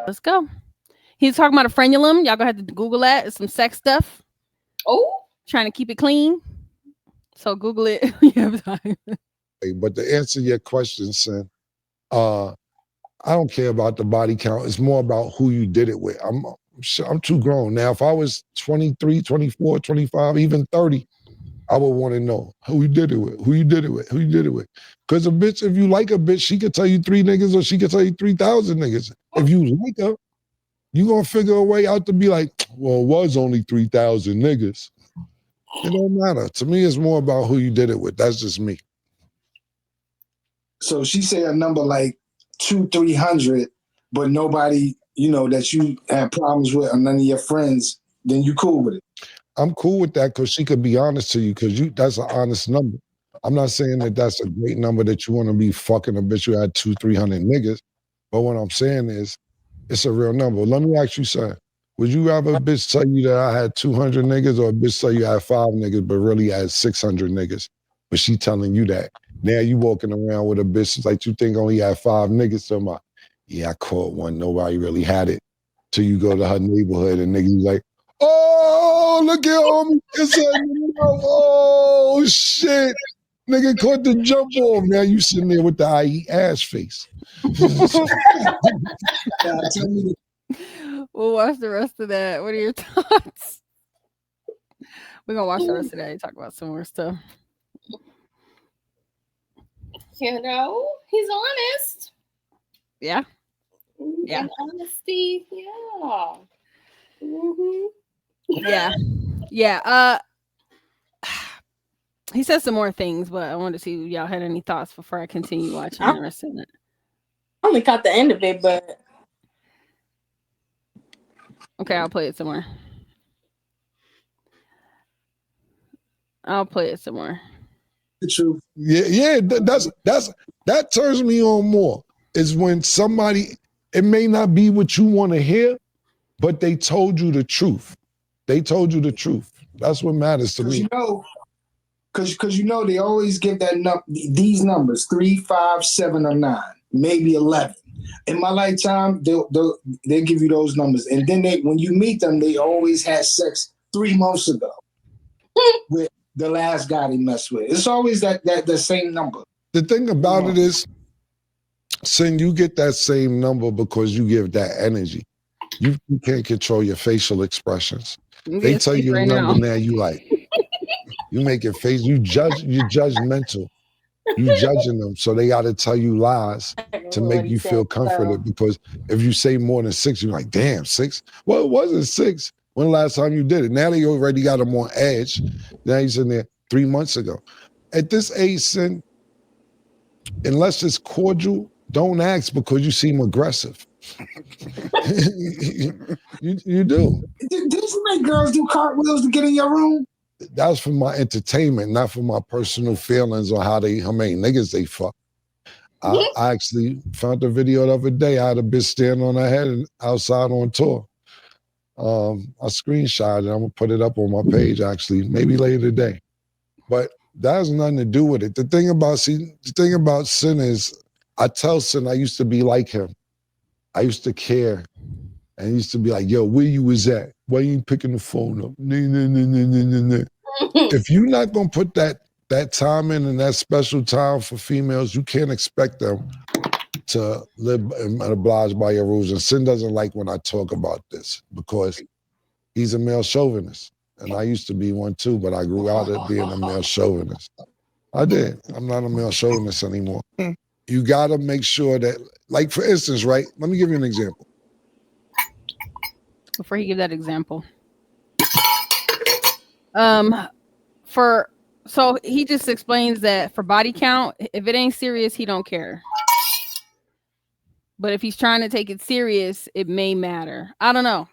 Let's go. He's talking about a frenulum. Y'all gonna have to Google that. It's some sex stuff. Oh, trying to keep it clean. So Google it. You have time. But to answer your question, Sin, I don't care about the body count. It's more about who you did it with. I'm too grown. Now, if I was 23, 24, 25, even 30, I would want to know who you did it with, who you did it with, who you did it with. Because a bitch, if you like a bitch, she could tell you 3 niggas or she could tell you 3,000 niggas. If you like her, you gonna figure a way out to be like, well, it was only 3,000 niggas. It don't matter. To me, it's more about who you did it with. That's just me. So she said a number like 200-300, but nobody, that you had problems with or none of your friends, then you cool with it. I'm cool with that because she could be honest to you because that's an honest number. I'm not saying that that's a great number that you want to be fucking a bitch who had 200-300 niggas, but what I'm saying is it's a real number. Let me ask you something. Would you rather a bitch tell you that I had 200 niggas or a bitch tell you I had 5 niggas but really had 600 niggas? But she telling you that. Now you walking around with a bitch like you think only had 5 niggas. So I'm like, yeah, I caught one. Nobody really had it. Till you go to her neighborhood and niggas like, oh, look at homie. Oh, shit. Nigga caught the jump off. Now you sitting there with the IE ass face. We'll watch the rest of that. What are your thoughts? We're gonna watch the rest of that and talk about some more stuff. He's honest. Yeah. Yeah. And honesty. Yeah. Mm-hmm. Yeah. Yeah. He said some more things, but I wanted to see if y'all had any thoughts before I continue watching the rest of it. I only caught the end of it, but okay, I'll play it some more. The truth. Yeah, that turns me on more. Is when somebody, it may not be what you want to hear, but they told you the truth. They told you the truth. That's what matters to me. Because they always give these numbers 3, 5, 7, or 9, maybe 11. In my lifetime, they'll give you those numbers, and then when you meet them, they always had sex 3 months ago with the last guy they messed with. It's always the same number. The thing about it is, Sin, you get that same number because you give that energy. You can't control your facial expressions. They tell you a number now, you like, you make your face, you're judgmental. You judging them, so they got to tell you lies to make you feel comforted. Because if you say more than 6, you're like, damn, 6? Well, it wasn't 6. When the last time you did it? Now they already got them on edge. Now he's in there 3 months ago. At this age, Sin, unless it's cordial, don't ask because you seem aggressive. you do. Did you make girls do cartwheels to get in your room? That was for my entertainment, not for my personal feelings or how many niggas they fuck. I actually found the video the other day. I had a bitch standing on her head and outside on tour. I screenshot it. I'm gonna put it up on my page actually, maybe later today. But that has nothing to do with it. The thing about Sin is, I tell Sin I used to be like him. I used to care. And he used to be like, yo, where you was at? Why you ain't picking the phone up? If you're not going to put that time in and that special time for females, you can't expect them to live and oblige by your rules. And Sin doesn't like when I talk about this because he's a male chauvinist. And I used to be one too, but I grew out of being a male chauvinist. I did. I'm not a male chauvinist anymore. You got to make sure that, like for instance, right? Let me give you an example. Before he give that example. So he just explains that for body count, if it ain't serious, he don't care. But if he's trying to take it serious, it may matter. I don't know.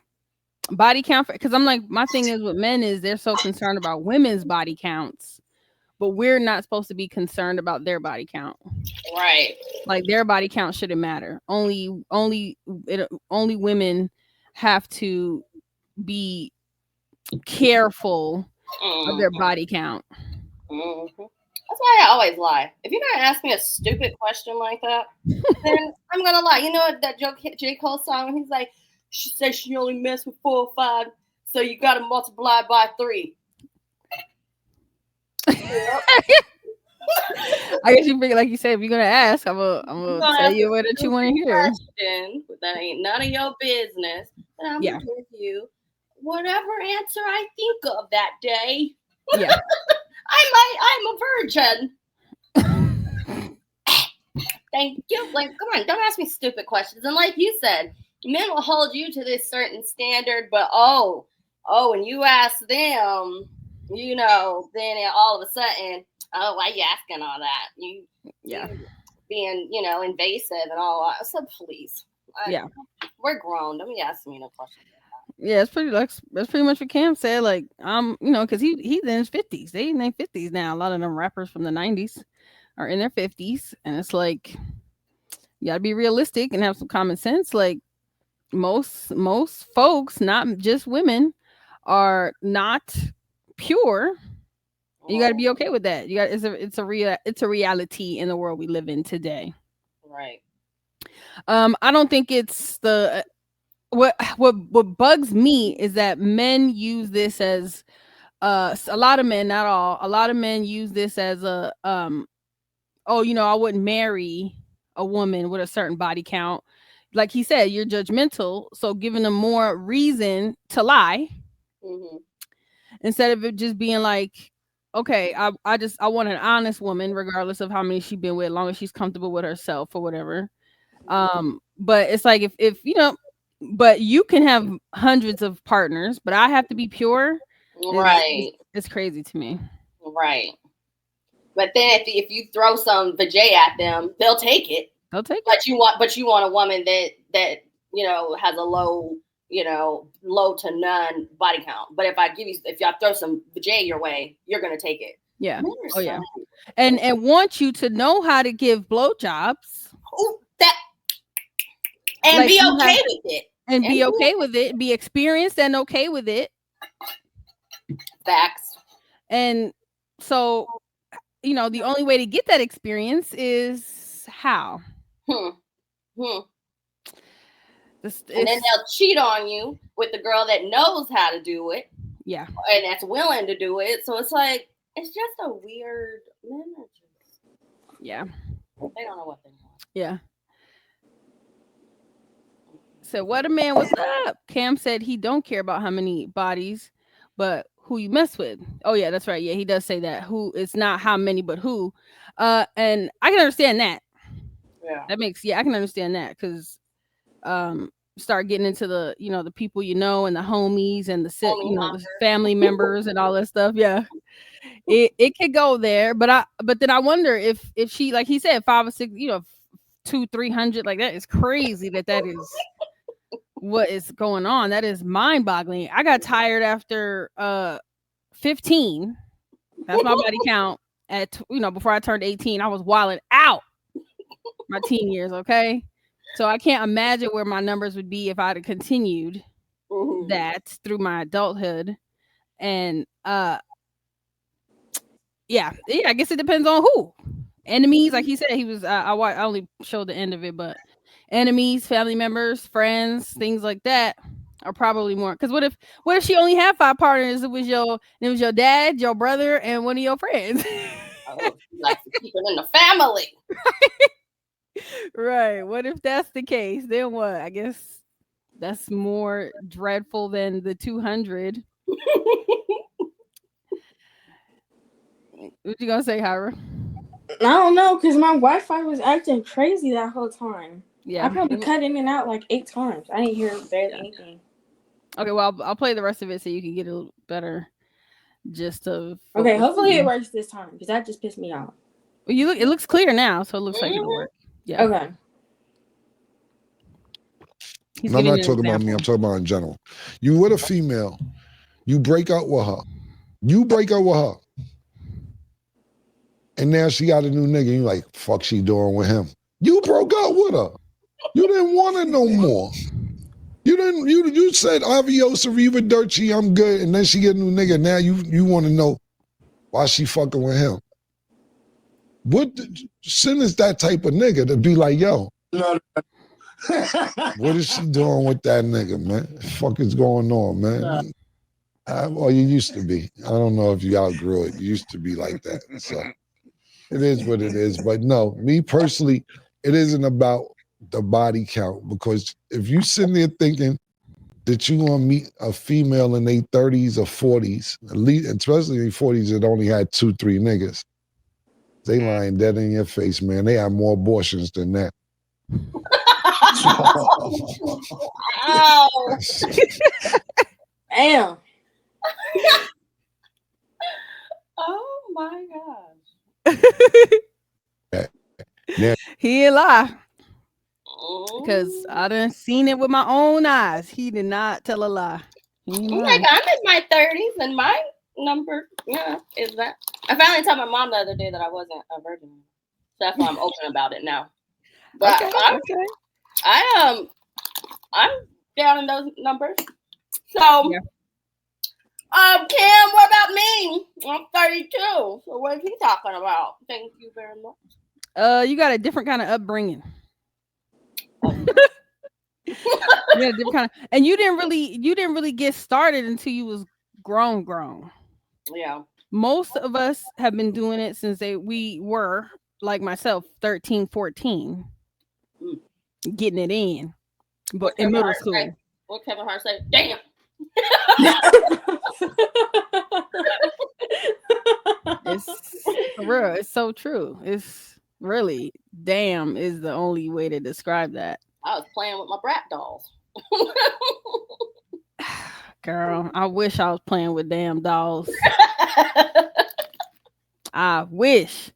Body count, because I'm like, my thing is with men is they're so concerned about women's body counts, but we're not supposed to be concerned about their body count. Right. Like their body count shouldn't matter. Only women have to be careful of their body count. Mm-hmm. That's why I always lie. If you're gonna ask me a stupid question like that, then I'm gonna lie. You know that J. Cole song? He's like, she says she only messed with 4 or 5, so you gotta multiply by 3. I guess you figure, like you said, if you're gonna ask, I'm gonna tell you what you want to hear. Question that ain't none of your business, and I'm gonna give you whatever answer I think of that day. Yeah. I'm a virgin. Thank you. Like, come on, don't ask me stupid questions. And like you said, men will hold you to this certain standard, but when you ask them, you know, then all of a sudden, why are you asking all that? You being, you know, invasive and all that. So please. We're grown. Don't be asking me no questions. Yeah, that's pretty much what Cam said. Like, you know, because he's in his 50s. They in their 50s now. A lot of them rappers from the 90s are in their 50s, and it's like you gotta be realistic and have some common sense. Like most folks, not just women, are not pure. You got to be okay with that. It's a reality in the world we live in today. Right. I don't think it's the what bugs me is that men use this as a lot of men, not all, a lot of men use this as a oh, you know, I wouldn't marry a woman with a certain body count. Like he said, you're judgmental, so giving them more reason to lie instead of it just being like, okay, I want an honest woman, regardless of how many she's been with, as long as she's comfortable with herself or whatever. But it's like if you know, but you can have hundreds of partners, but I have to be pure. Right. It's crazy to me. Right. But then if you throw some vajay at them, they'll take it. They'll take it. But you want a woman that you know has a low to none body count. But if I throw some vajay your way, you're gonna take it. Yeah. Oh yeah. And want you to know how to give blowjobs. Oh, that. And like be okay with it. And be okay with it. Be experienced and okay with it. Facts. And so, you know, the only way to get that experience is how? And then they'll cheat on you with the girl that knows how to do it. Yeah. And that's willing to do it. So it's like, it's just a weird manager. Yeah. They don't know what they want. Yeah. So what a man, what's up? Cam said he don't care about how many bodies, but who you mess with. Oh yeah, that's right. Yeah, he does say that. Who, it's not how many, but who. And I can understand that. Yeah. I can understand that because start getting into the, you know, the people you know and the homies and the the family members and all that stuff. Yeah. It could go there, but then I wonder if she, like he said, 5 or 6, you know, 200-300, like that is crazy that is what is going on. That is mind-boggling. I got tired after 15. That's my body count at, you know, before I turned 18. I was wilding out my teen years, okay? So I can't imagine where my numbers would be if I'd have continued that through my adulthood. And yeah, I guess it depends on who. Enemies, like he said, he was I only showed the end of it, but enemies, family members, friends, things like that are probably more. Because what if she only had 5 partners? It was your dad, your brother, and one of your friends. Like to keep it in the family. Right. What if that's the case? Then what? I guess that's more dreadful than the 200. What you gonna say, Hyra? I don't know, because my Wi-Fi was acting crazy that whole time. Yeah. I probably cut in and out like 8 times. I didn't hear barely anything. Okay, well, I'll play the rest of it so you can get a better gist of. Okay, hopefully it works this time, because that just pissed me off. Well, it looks clear now, so it looks like it'll work. Yeah. Okay. I'm not talking about me. I'm talking about in general. You with a female, you break up with her. And now she got a new nigga. You like, fuck she doing with him. You broke up with her. You didn't want her no more. You said adios, arrivederci, I'm good. And then she get a new nigga. Now you want to know why she fucking with him. What sin is that type of nigga to be like, yo, No, what is she doing with that nigga, man? The fuck is going on, man? Well, you used to be. I don't know if you outgrew it. You used to be like that. So it is what it is. But no, me personally, it isn't about the body count, because if you sitting there thinking that you gonna meet a female in their 30s or 40s, at least, especially in their 40s that only had 2-3 niggas, they lying dead in your face, man. They have more abortions than that. Ow. Damn. Oh my gosh. Now, He ain't lie. Because Mm. I done seen it with my own eyes. He did not tell a lie. He ain't I'm lying. like, I'm in my 30s and my number, is that. I finally told my mom the other day that I wasn't a virgin. So that's why I'm open about it now. But Okay, okay. I'm down in those numbers. So Yeah. Kim, what about me? I'm 32. So what is he talking about? Thank you very much. You got a different kind of upbringing. Yeah, different kind of, and you didn't really get started until you was grown. Yeah. Most of us have been doing it since we were, like myself, 13, 14, getting it in, but in middle school. What Kevin Hart say? Damn. It's for real. It's so true. It's really, damn is the only way to describe that. I was playing with my brat dolls. Girl, I wish I was playing with damn dolls. I wish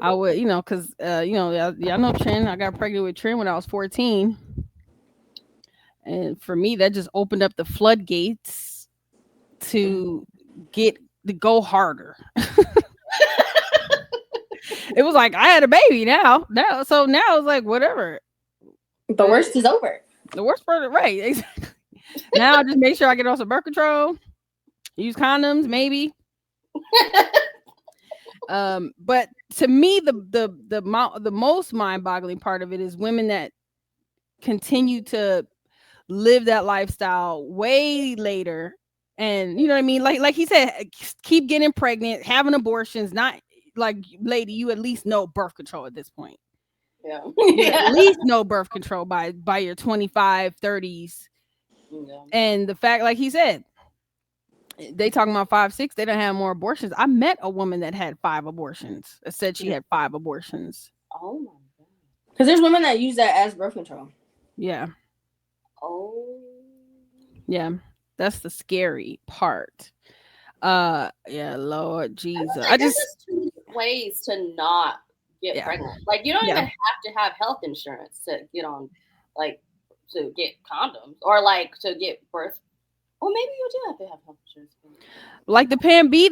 I would, because y'all know Trin. I got pregnant with Trin when I was 14, and for me, that just opened up the floodgates to go harder. It was like I had a baby now, so now it's like whatever. The worst is over. The worst part, right? Exactly. Now I just make sure I get on some birth control, use condoms, maybe. But to me, the most mind-boggling part of it is women that continue to live that lifestyle way later, and you know what I mean. Like he said, keep getting pregnant, having abortions. Not like, lady, you at least know birth control at this point. Yeah. You at least know birth control by your 25, 30s. Yeah. And the fact, like he said, they talking about 5, 6. They don't have more abortions. I met a woman that had 5 abortions. That said she had 5 abortions. Oh my god. Because there's women that use that as birth control. Yeah. Oh. Yeah. That's the scary part. Yeah, Lord Jesus. I just two ways to not get pregnant. Like, you don't even have to have health insurance to get on, like, to get condoms or like to get birth. Well, maybe you do have to have health insurance. Like the Plan B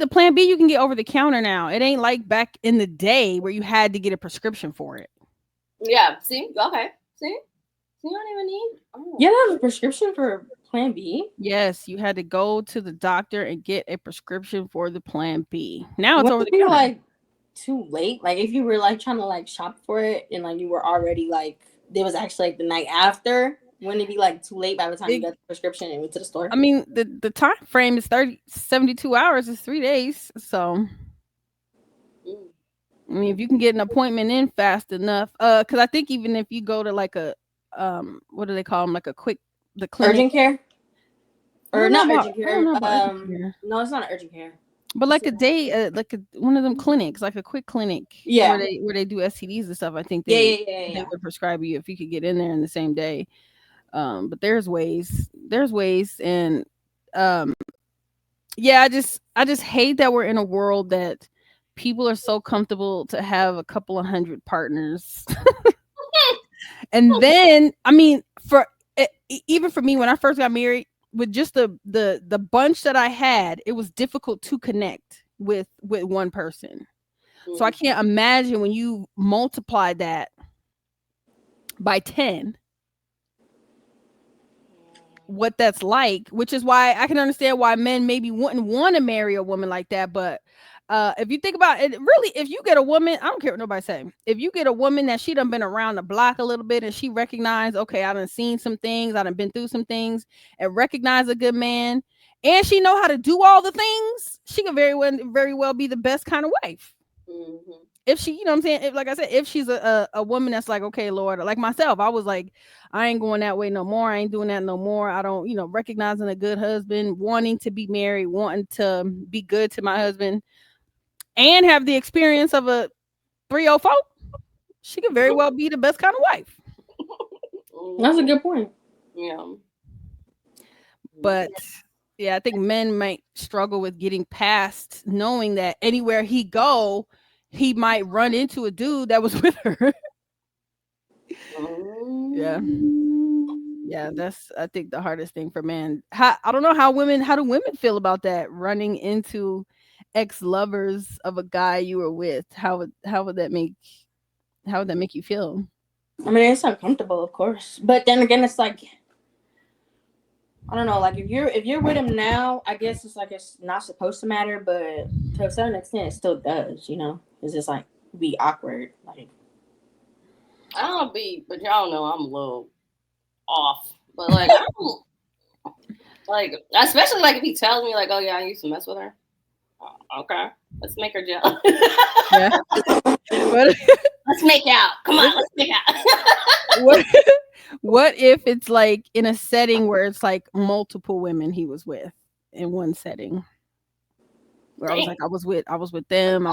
you can get over the counter now. It ain't like back in the day where you had to get a prescription for it. Yeah. See? Okay. See? You don't even need. Oh. You have a prescription for Plan B? Yes, you had to go to the doctor and get a prescription for the Plan B. Now it's over the counter. Like too late. Like if you were like trying to like shop for it and like you were already like it was actually like the night after. Wouldn't it be like too late by the time you got the prescription and went to the store? I mean, the time frame is 72 hours. It's 3 days. So, I mean, if you can get an appointment in fast enough, because I think even if you go to like a, what do they call them? Like the clinic. Urgent care? Or not urgent care. No, it's not urgent care. But like a day, one of them clinics, like a quick clinic, yeah, where they do STDs and stuff. I think they would prescribe you if you could get in there in the same day. But there's ways, and yeah, I just hate that we're in a world that people are so comfortable to have a couple of 100 partners, and then I mean, even for me when I first got married, with just the bunch that I had, it was difficult to connect with one person. So I can't imagine when you multiply that by 10, what that's like, which is why I can understand why men maybe wouldn't want to marry a woman like that. But If you think about it, really, if you get a woman, I don't care what nobody say. If you get a woman that she done been around the block a little bit and she recognize, okay, I done seen some things, I done been through some things, and recognize a good man, and she know how to do all the things, she could very well be the best kind of wife. Mm-hmm. If she, you know what I'm saying? If, like I said, if she's a woman that's like, okay, Lord, like myself, I was like, I ain't going that way no more. I ain't doing that no more. I don't, recognizing a good husband, wanting to be married, wanting to be good to my husband, and have the experience of a 304, she could very well be the best kind of wife. That's a good point. Yeah. But yeah, I think men might struggle with getting past knowing that anywhere he go, he might run into a dude that was with her. Yeah. Yeah, that's I think the hardest thing for men. I don't know how do women feel about that, running into ex-lovers of a guy you were with? How would that make you feel? I mean, it's uncomfortable, of course, but then again, it's like, I don't know, like if you're with him now, I guess it's like it's not supposed to matter, but to a certain extent, it still does. It's just like be awkward. Like but y'all know I'm a little off. But like, especially like if he tells me like, oh yeah, I used to mess with her. Okay, let's make her jealous. Yeah. Let's make out. Come on, let's make out. What if it's like in a setting where it's like multiple women he was with in one setting? Where I was like, I was with them, I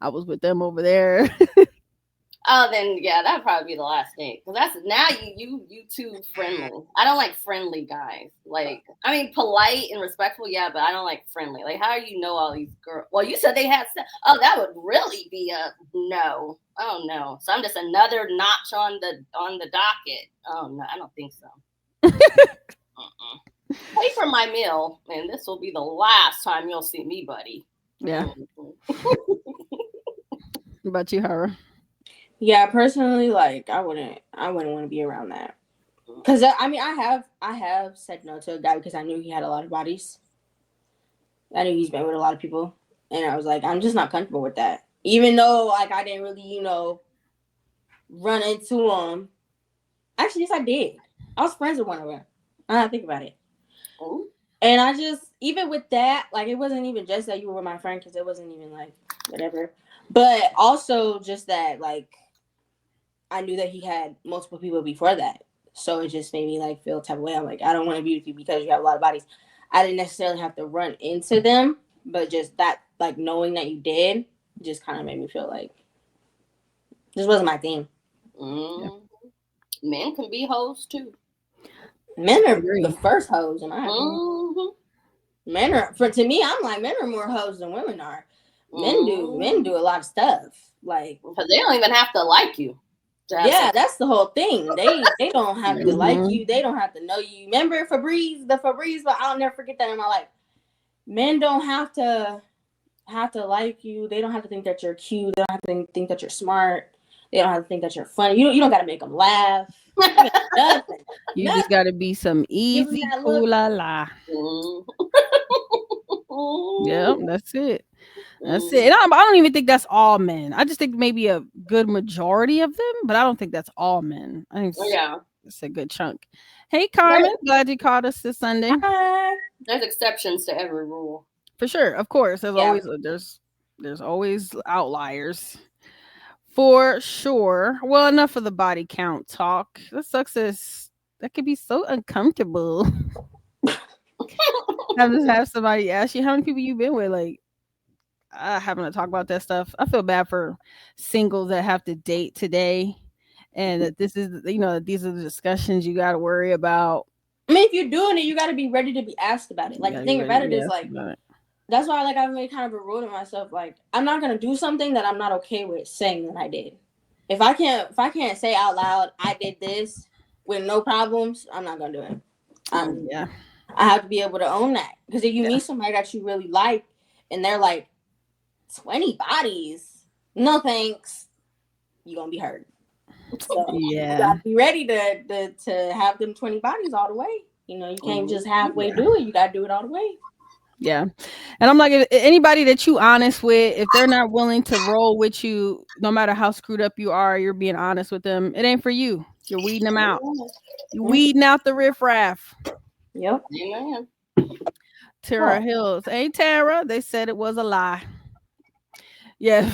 was with them over there. Oh, then yeah, that'd probably be the last date. Because that's now you too friendly. I don't like friendly guys. Like, I mean, polite and respectful, yeah, but I don't like friendly. Like, how do you know all these girls? Well, you said they had. Oh, that would really be a no. Oh no. So I'm just another notch on the docket. Oh no, I don't think so. Pay for my meal, and this will be the last time you'll see me, buddy. Yeah. What about you, Hara? Yeah, personally, like I wouldn't want to be around that. Because I mean, I have said no to a guy because I knew he had a lot of bodies. I knew he's been with a lot of people, and I was like, I'm just not comfortable with that. Even though like I didn't really, run into him. Actually, yes, I did. I was friends with one of them. I don't think about it. Ooh. And I just, even with that, like it wasn't even just that you were with my friend, because it wasn't even like whatever. But also just that like I knew that he had multiple people before that. So it just made me like feel type of way. I'm like, I don't want to be with you because you have a lot of bodies. I didn't necessarily have to run into them, but just that, like knowing that you did, just kind of made me feel like this wasn't my thing. Yeah. Men can be hoes too. Men are the first hoes in my opinion. Mm-hmm. Men are, to me, I'm like, men are more hoes than women are. Men do a lot of stuff, like because they don't even have to like you. Yeah, that's the whole thing. They don't have to like you. They don't have to know you. Remember Febreze, but I'll never forget that in my life. Men don't have to like you. They don't have to think that you're cute. They don't have to think that you're smart. They don't have to think that you're funny. You don't got to make them laugh. Nothing. You just got to be some easy cool la la. Yeah, that's it. That's it. And I don't even think that's all men. I just think maybe a good majority of them, but I don't think that's all men. I think it's a good chunk. Hey, Carmen, glad you called us this Sunday. Hi. There's exceptions to every rule. For sure, of course. There's always outliers. For sure. Well, enough of the body count talk. That sucks. That could be so uncomfortable. Have somebody ask you how many people you've been with, like having to talk about that stuff. I feel bad for singles that have to date today, and that these are the discussions you got to worry about. I mean, if you're doing it, you got to be ready to be asked about it. Like the thing about it is like, that's why like I've made kind of a rule to myself. Like I'm not gonna do something that I'm not okay with saying that I did. If I can't say out loud I did this with no problems, I'm not gonna do it. I have to be able to own that, because if you meet somebody that you really like and they're like 20 bodies, no thanks, you're gonna be hurt. So you gotta be ready to have them 20 bodies all the way. You can't just halfway do it. You gotta do it all the way. Yeah. And I'm like, if anybody that you honest with, if they're not willing to roll with you, no matter how screwed up you are, you're being honest with them. It ain't for you. You're weeding them out. You're weeding out the riffraff. Yep. Amen. Tara Hills. Hey, Tara. They said it was a lie. Yeah.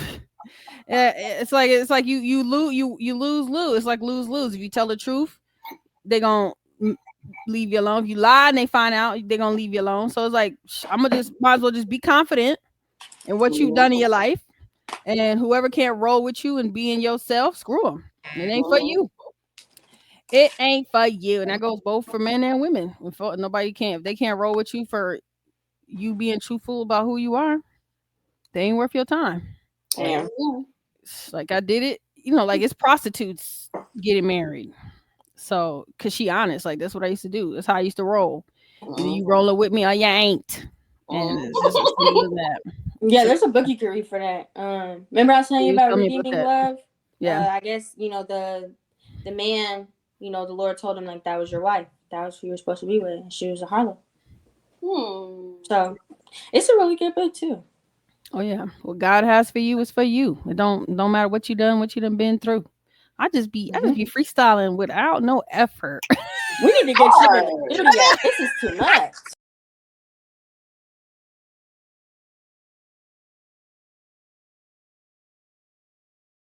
It's like you lose. It's like lose. If you tell the truth, they gonna leave you alone. If you lie and they find out, they're gonna leave you alone. So it's like I'm gonna just might as well just be confident in what you've done in your life, and whoever can't roll with you and be in yourself, screw them. It ain't for you. It ain't for you, and that goes both for men and women. If they can't roll with you for you being truthful about who you are, they ain't worth your time. Damn. Like I did it, like it's prostitutes getting married. So, cause she honest, like that's what I used to do. That's how I used to roll. Either you rolling with me or you ain't, and it's just as simple as that. Yeah, there's a book you can read for that. Remember I was telling you about redeeming love? Yeah. I guess the man, the Lord told him like that was your wife. That was who you were supposed to be with. And she was a harlot. So it's a really good book too. Oh yeah, what God has for you is for you. It don't matter what you done been through. I just be freestyling without no effort. We need to get you in the studio. This is too much.